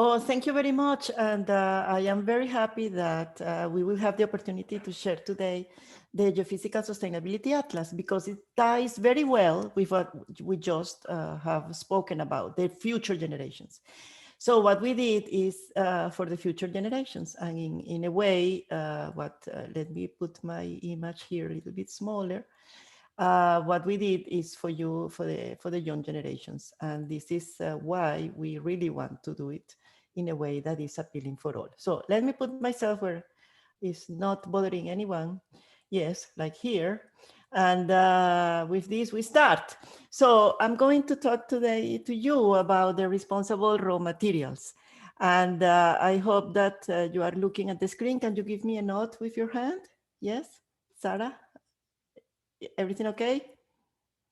Oh, thank you very much. And I am very happy that we will have the opportunity to share today the Geophysical Sustainability Atlas because it ties very well with what we just have spoken about, the future generations. So what we did is for the future generations, and in a way, let me put my image here a little bit smaller. What we did is for you, for the young generations, and this is why we really want to do it in a way that is appealing for all. So let me put myself where it's not bothering anyone. Yes, like here. And with this, we start. So I'm going to talk today to you about the responsible raw materials. And I hope that you are looking at the screen. Can you give me a nod with your hand? Yes, Sarah? Everything okay?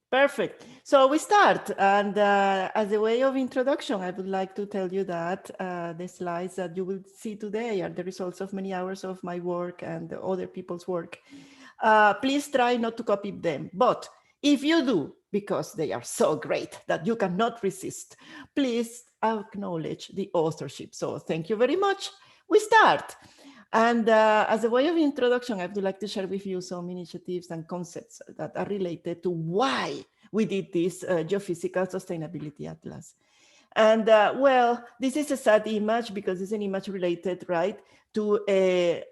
Perfect. So we start. And as a way of introduction, I would like to tell you that the slides that you will see today are the results of many hours of my work and other people's work. Please try not to copy them. But if you do, because they are so great that you cannot resist, please acknowledge the authorship. So thank you very much. We start. And as a way of introduction, I would like to share with you some initiatives and concepts that are related to why we did this Geophysical Sustainability Atlas. And well, this is a sad image because it's an image related, right, to a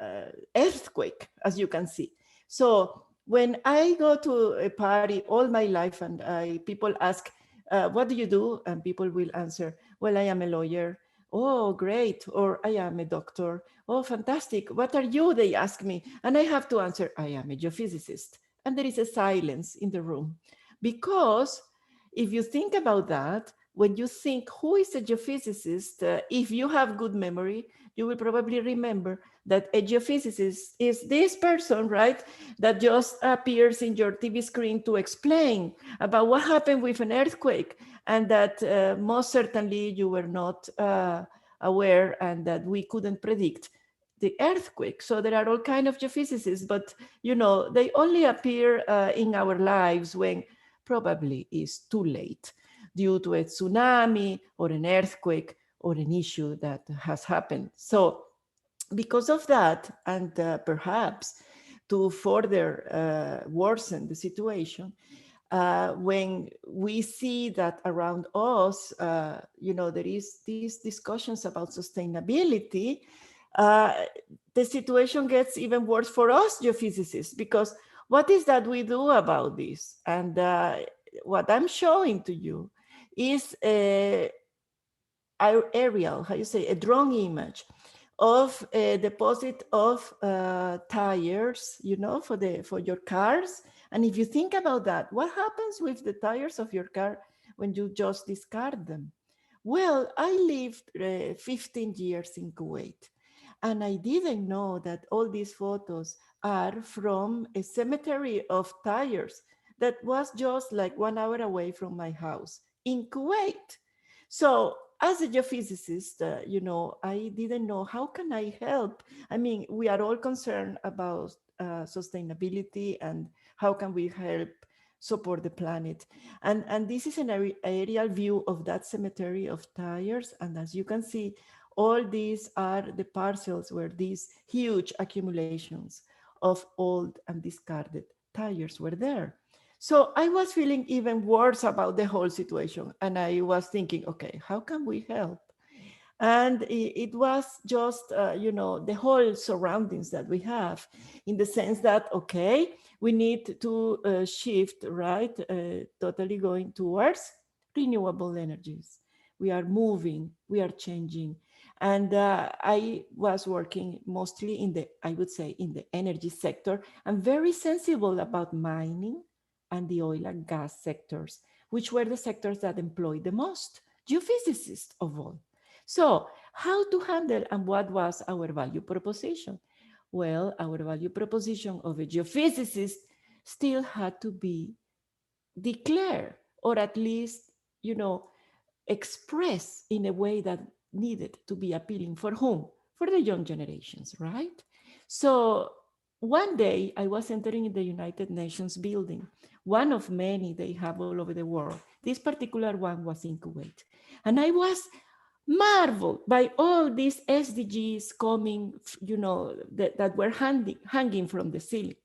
earthquake, as you can see. So when I go to a party all my life and people ask, what do you do? And people will answer, well, I am a lawyer. Oh, great. Or I am a doctor. Oh, fantastic. What are you? They ask me. And I have to answer, I am a geophysicist. And there is a silence in the room. Because if you think about that, when you think who is a geophysicist, if you have good memory, you will probably remember that a geophysicist is this person, right, that just appears in your TV screen to explain about what happened with an earthquake, and that most certainly you were not aware and that we couldn't predict the earthquake. So there are all kinds of geophysicists, but you know they only appear in our lives when probably it's too late due to a tsunami or an earthquake or an issue that has happened. So because of that, and perhaps to further worsen the situation, when we see that around us, there is these discussions about sustainability, uh, the situation gets even worse for us geophysicists, because what is that we do about this? And what I'm showing to you is a aerial, how you say, a drone image of a deposit of tires, for your cars. And if you think about that, what happens with the tires of your car when you just discard them? Well, I lived 15 years in Kuwait, and I didn't know that all these photos are from a cemetery of tires that was just like 1 hour away from my house in Kuwait. So as a geophysicist, I didn't know how can I help. I mean, we are all concerned about sustainability and how can we help support the planet. And this is an aerial view of that cemetery of tires. And as you can see, all these are the parcels where these huge accumulations of old and discarded tires were there. So I was feeling even worse about the whole situation. And I was thinking, okay, how can we help? And it was just, the whole surroundings that we have, in the sense that, okay, we need to shift, right, totally going towards renewable energies. We are moving, we are changing. And I was working mostly I would say, in the energy sector. I'm very sensible about mining and the oil and gas sectors, which were the sectors that employed the most geophysicists of all. So, how to handle and what was our value proposition? Well, our value proposition of a geophysicist still had to be declared, or at least, expressed in a way that needed to be appealing for whom? For the young generations, right? So one day I was entering the United Nations building, one of many they have all over the world. This particular one was in Kuwait. And I was marveled by all these SDGs coming, that were hanging from the ceiling.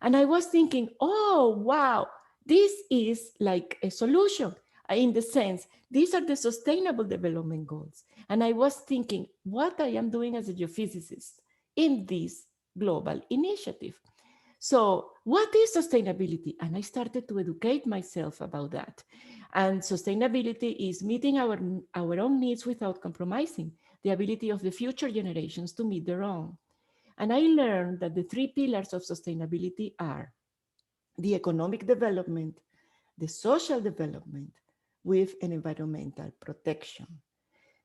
And I was thinking, oh, wow, this is like a solution in the sense, these are the sustainable development goals. And I was thinking what I am doing as a geophysicist in this global initiative. So, what is sustainability? And I started to educate myself about that. And sustainability is meeting our own needs without compromising the ability of the future generations to meet their own. And I learned that the three pillars of sustainability are the economic development, the social development, with an environmental protection.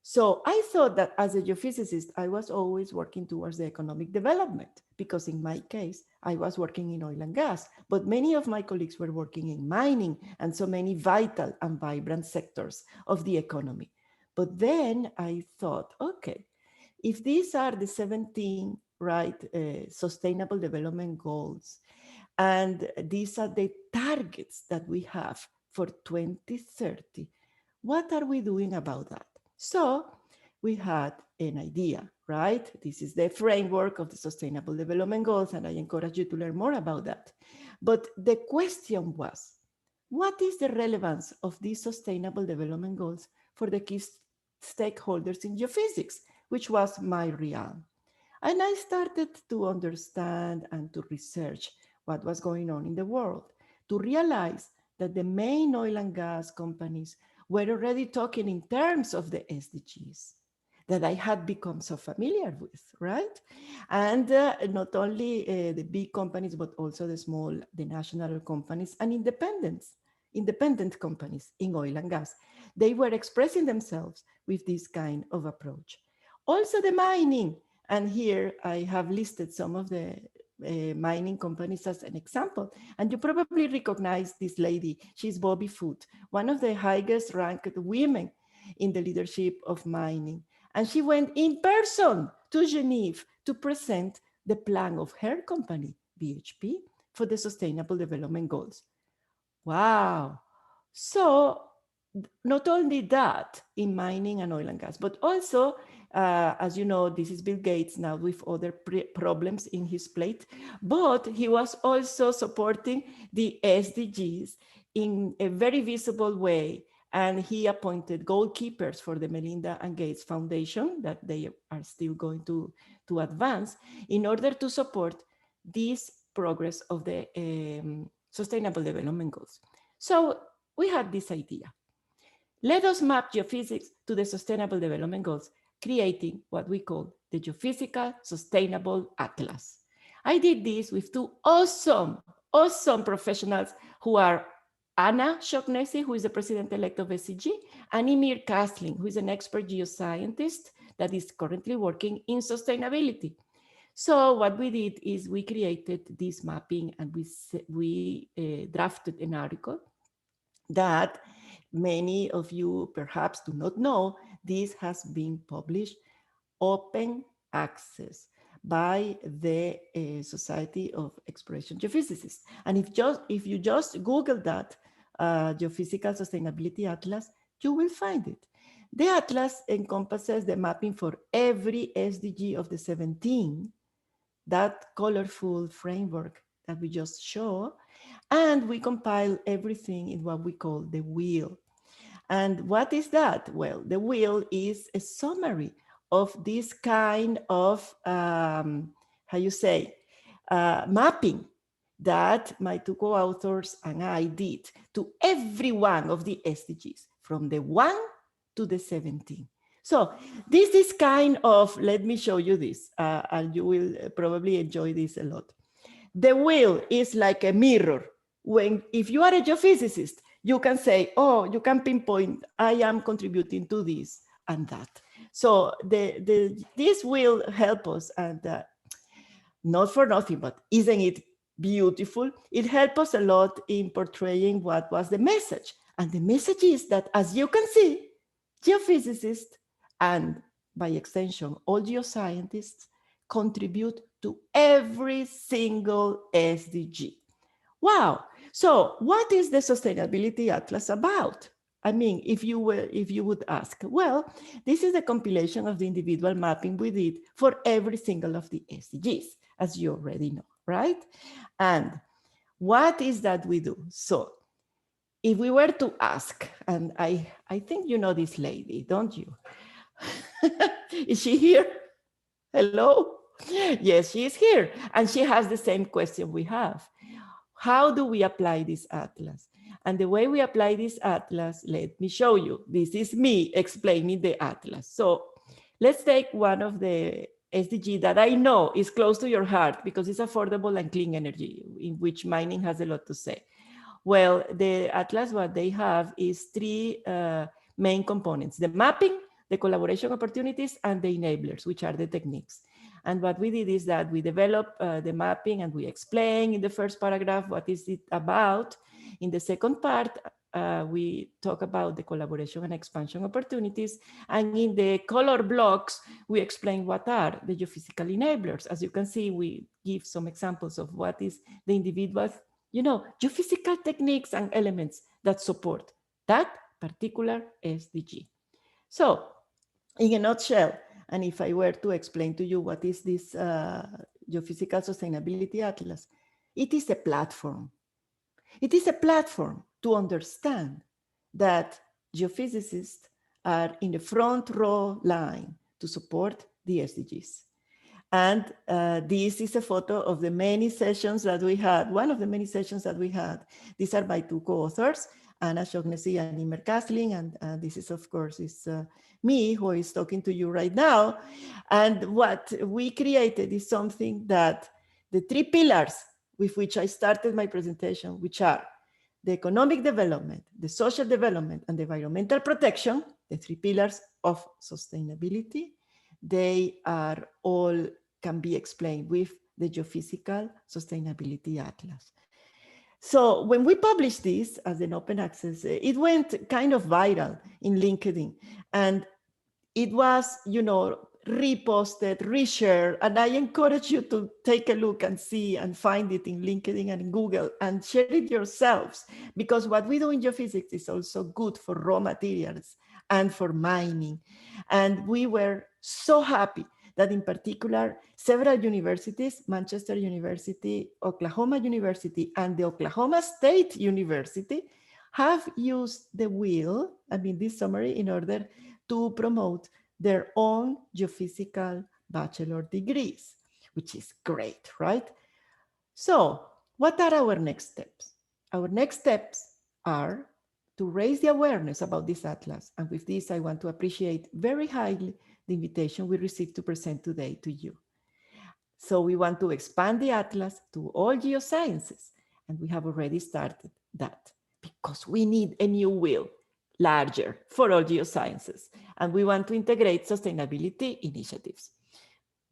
So I thought that as a geophysicist, I was always working towards the economic development because in my case, I was working in oil and gas, but many of my colleagues were working in mining and so many vital and vibrant sectors of the economy. But then I thought, okay, if these are the 17 sustainable development goals, and these are the targets that we have for 2030, what are we doing about that? So we had an idea, right? This is the framework of the Sustainable Development Goals, and I encourage you to learn more about that. But the question was, what is the relevance of these Sustainable Development Goals for the key stakeholders in geophysics, which was my realm? And I started to understand and to research what was going on in the world, to realize that the main oil and gas companies were already talking in terms of the SDGs that I had become so familiar with, right? And not only the big companies, but also the small, the national companies and independent companies in oil and gas. They were expressing themselves with this kind of approach. Also the mining, and here I have listed some of the mining companies as an example. And you probably recognize this lady. She's Bobby Foote, one of the highest ranked women in the leadership of mining. And she went in person to Geneva to present the plan of her company, BHP, for the Sustainable Development Goals. Wow. So not only that in mining and oil and gas, but also, as you know, this is Bill Gates now with other problems in his plate, but he was also supporting the SDGs in a very visible way. And he appointed goalkeepers for the Melinda and Gates Foundation that they are still going to advance in order to support this progress of the Sustainable Development Goals. So we had this idea. Let us map geophysics to the Sustainable Development Goals, creating what we call the Geophysical Sustainable Atlas. I did this with two awesome professionals who are Anna Shognesi, who is the president-elect of SCG, and Emir Kasling, who is an expert geoscientist that is currently working in sustainability. So what we did is we created this mapping and we drafted an article that many of you perhaps do not know. This has been published open access by the Society of Exploration Geophysicists. And if you just Google that, Geophysical Sustainability Atlas, you will find it. The atlas encompasses the mapping for every SDG of the 17, that colorful framework that we just showed, and we compile everything in what we call the wheel. And what is that? Well, the wheel is a summary of this kind of, mapping that my two co-authors and I did to every one of the SDGs, from the 1 to the 17. So this is kind of, let me show you this, and you will probably enjoy this a lot. The wheel is like a mirror. If you are a geophysicist, you can say, oh, you can pinpoint, I am contributing to this and that. So this will help us, and not for nothing, but isn't it beautiful? It helped us a lot in portraying what was the message. And the message is that, as you can see, geophysicists and by extension, all geoscientists contribute to every single SDG. Wow. So what is the Sustainability Atlas about? I mean, if you would ask, well, this is a compilation of the individual mapping we did for every single of the SDGs, as you already know, right? And what is that we do? So if we were to ask, and I think you know this lady, don't you? Is she here? Hello? Yes, she is here. And she has the same question we have. How do we apply this atlas? And the way we apply this atlas, let me show you. This is me explaining the atlas. So let's take one of the SDG that I know is close to your heart because it's affordable and clean energy, in which mining has a lot to say. Well, the atlas, what they have is three main components: the mapping, the collaboration opportunities, and the enablers, which are the techniques. And what we did is that we developed the mapping, and we explain in the first paragraph what is it about. In the second part, we talk about the collaboration and expansion opportunities. And in the color blocks, we explain what are the geophysical enablers. As you can see, we give some examples of what is the individual, geophysical techniques and elements that support that particular SDG. So in a nutshell, and if I were to explain to you what is this Geophysical Sustainability Atlas, it is a platform. It is a platform to understand that geophysicists are in the front row line to support the SDGs. And this is a photo of the many sessions that we had, one of the many sessions that we had. These are my two co-authors, Anna Shognesi and Imer Kasling, and this is, of course, is me who is talking to you right now. And what we created is something that the three pillars with which I started my presentation, which are the economic development, the social development, and the environmental protection, the three pillars of sustainability, they are all can be explained with the Geophysical Sustainability Atlas. So when we published this as an open access, it went kind of viral in LinkedIn, and it was, reposted, reshared, and I encourage you to take a look and see and find it in LinkedIn and in Google and share it yourselves, because what we do in geophysics is also good for raw materials and for mining. And we were so happy that in particular, several universities, Manchester University, Oklahoma University, and the Oklahoma State University have used the wheel, this summary, in order to promote their own geophysical bachelor degrees, which is great, right? So what are our next steps? Our next steps are to raise the awareness about this atlas. And with this, I want to appreciate very highly the invitation we received to present today to you. So we want to expand the atlas to all geosciences. And we have already started that because we need a new wheel, larger, for all geosciences. And we want to integrate sustainability initiatives.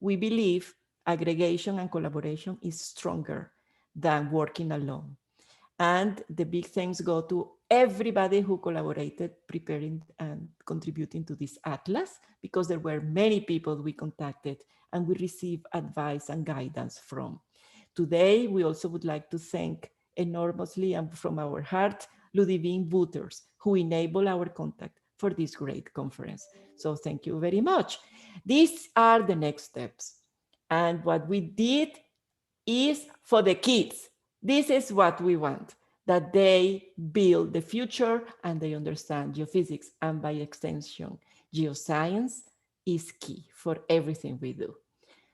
We believe aggregation and collaboration is stronger than working alone. And the big thanks go to everybody who collaborated preparing and contributing to this atlas, because there were many people we contacted and we received advice and guidance from. Today, we also would like to thank enormously and from our heart Ludivine Wouters, who enabled our contact for this great conference. So thank you very much. These are the next steps. And what we did is for the kids. This is what we want, that they build the future and they understand geophysics, and by extension, geoscience is key for everything we do.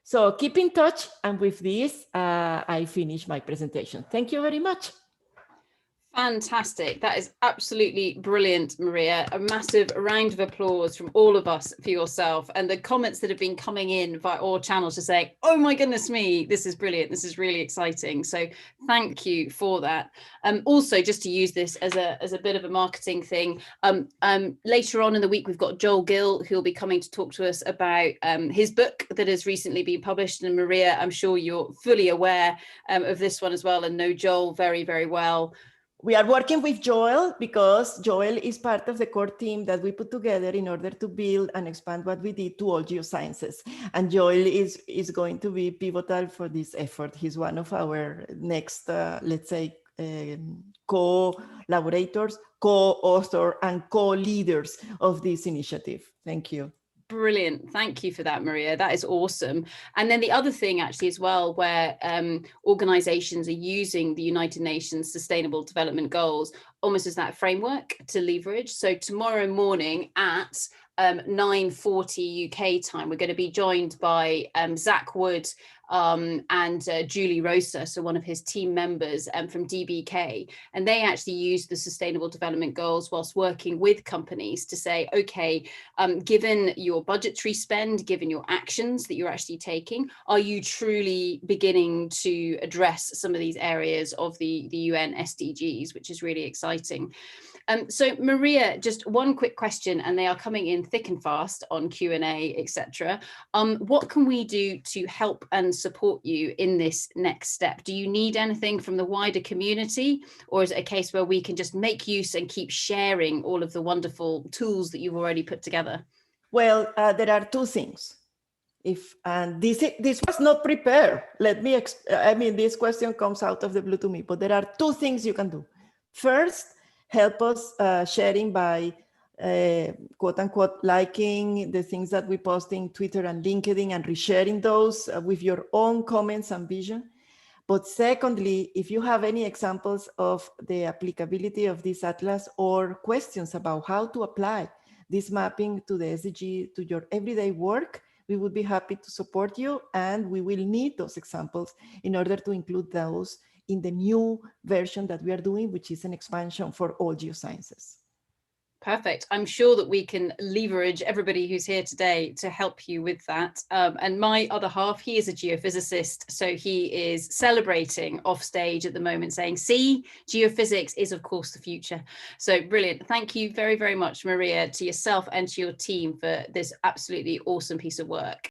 So keep in touch, and with this, I finish my presentation. Thank you very much. Fantastic. That is absolutely brilliant, Maria. A massive round of applause from all of us for yourself, and the comments that have been coming in via all channels to say, oh my goodness me, this is brilliant. This is really exciting. So thank you for that. Also, just to use this as a bit of a marketing thing, later on in the week, we've got Joel Gill, who'll be coming to talk to us about his book that has recently been published. And Maria, I'm sure you're fully aware of this one as well, and know Joel very, very well. We are working with Joel because Joel is part of the core team that we put together in order to build and expand what we did to all geosciences. And Joel is going to be pivotal for this effort. He's one of our next, let's say, collaborators, co-author, and co-leaders of this initiative. Thank you. Brilliant. Thank you for that, Maria. That is awesome. And then the other thing actually as well, where organizations are using the United Nations Sustainable Development Goals almost as that framework to leverage. So tomorrow morning at 9:40 UK time, we're going to be joined by Zach Wood and Julie Rosa, so one of his team members from DBK, and they actually use the Sustainable Development Goals whilst working with companies to say, okay, given your budgetary spend, given your actions that you're actually taking, are you truly beginning to address some of these areas of the UN SDGs, which is really exciting. So Maria, just one quick question, and they are coming in thick and fast on Q&A, etc. What can we do to help and support you in this next step? Do you need anything from the wider community, or is it a case where we can just make use and keep sharing all of the wonderful tools that you've already put together? Well, there are two things. And this was not prepared. I mean, this question comes out of the blue to me, but there are two things you can do. First, help us sharing by quote unquote liking the things that we post in Twitter and LinkedIn and resharing those with your own comments and vision. But secondly, if you have any examples of the applicability of this atlas or questions about how to apply this mapping to the SDG to your everyday work, we would be happy to support you, and we will need those examples in order to include those in the new version that we are doing, which is an expansion for all geosciences. Perfect. I'm sure that we can leverage everybody who's here today to help you with that. And my other half, he is a geophysicist, so he is celebrating off stage at the moment, saying, see, geophysics is, of course, the future. So brilliant. Thank you very, very much, Maria, to yourself and to your team for this absolutely awesome piece of work.